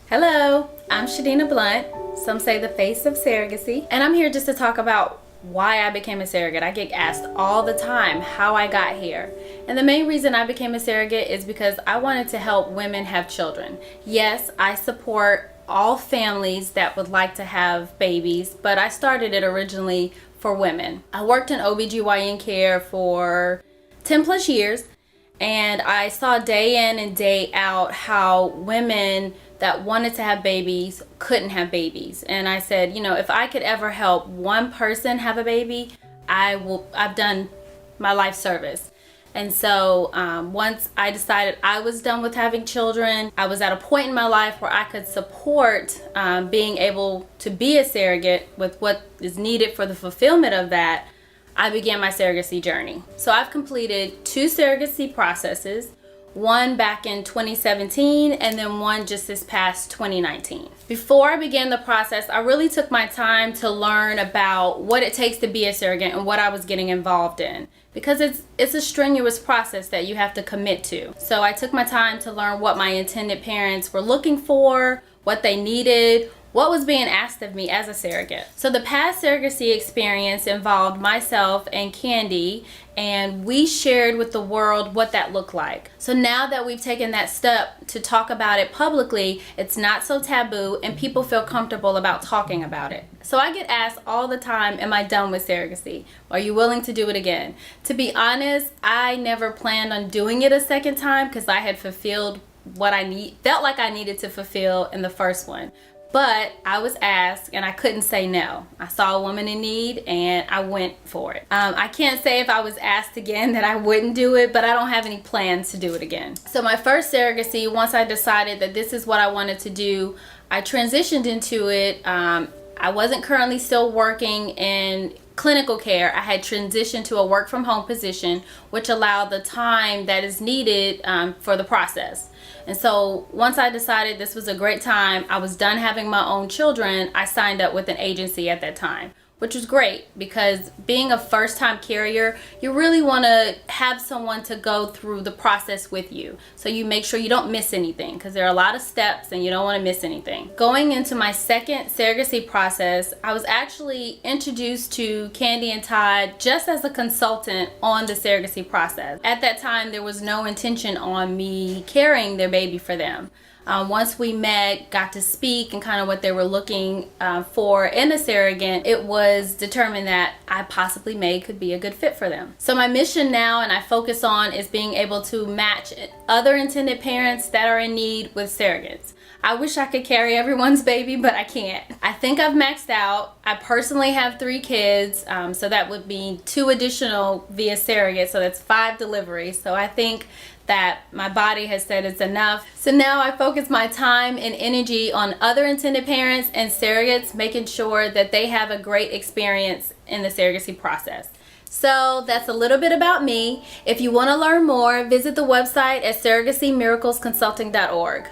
Hello, I'm Shadina Blunt, some say the face of surrogacy, and I'm here just to talk about why I became a surrogate. I get asked all the time how I got here. And the main reason I became a surrogate is because I wanted to help women have children. Yes, I support all families that would like to have babies, but I started it originally for women. I worked in OBGYN care for 10 plus years, and I saw day in and day out how women that wanted to have babies couldn't have babies. And I said, you know, if I could ever help one person have a baby, I've done my life service. And so once I decided I was done with having children, I was at a point in my life where I could support being able to be a surrogate with what is needed for the fulfillment of that. I began my surrogacy journey. So I've completed 2 surrogacy processes, one back in 2017 and then one just this past 2019. Before I began the process, I really took my time to learn about what it takes to be a surrogate and what I was getting involved in, because it's a strenuous process that you have to commit to. So I took my time to learn what my intended parents were looking for, what they needed, what was being asked of me as a surrogate. So the past surrogacy experience involved myself and Candy, and we shared with the world what that looked like. So now that we've taken that step to talk about it publicly, it's not so taboo and people feel comfortable about talking about it. So I get asked all the time, am I done with surrogacy? Are you willing to do it again? To be honest, I never planned on doing it a second time because I had fulfilled what felt like I needed to fulfill in the first one. But I was asked and I couldn't say no. I saw a woman in need and I went for it. I can't say if I was asked again that I wouldn't do it, but I don't have any plans to do it again. So my first surrogacy, once I decided that this is what I wanted to do, I transitioned into it. I wasn't currently still working in clinical care. I had transitioned to a work from home position, which allowed the time that is needed for the process. And so once I decided this was a great time, I was done having my own children, I signed up with an agency at that time, which was great because being a first-time carrier, you really want to have someone to go through the process with you. So you make sure you don't miss anything because there are a lot of steps and you don't want to miss anything. Going into my second surrogacy process, I was actually introduced to Candy and Todd just as a consultant on the surrogacy process. At that time, there was no intention on me carrying their baby for them. Once we met, got to speak and kind of what they were looking for in a surrogate, it was determined that I possibly could be a good fit for them. So my mission now, and I focus on, is being able to match other intended parents that are in need with surrogates. I wish I could carry everyone's baby, but I can't. I think I've maxed out. I personally have 3 kids, so that would be 2 additional via surrogate, so that's 5 deliveries. So I think that my body has said it's enough. So now I focus my time and energy on other intended parents and surrogates, making sure that they have a great experience in the surrogacy process. So that's a little bit about me. If you want to learn more, visit the website at surrogacymiraclesconsulting.org.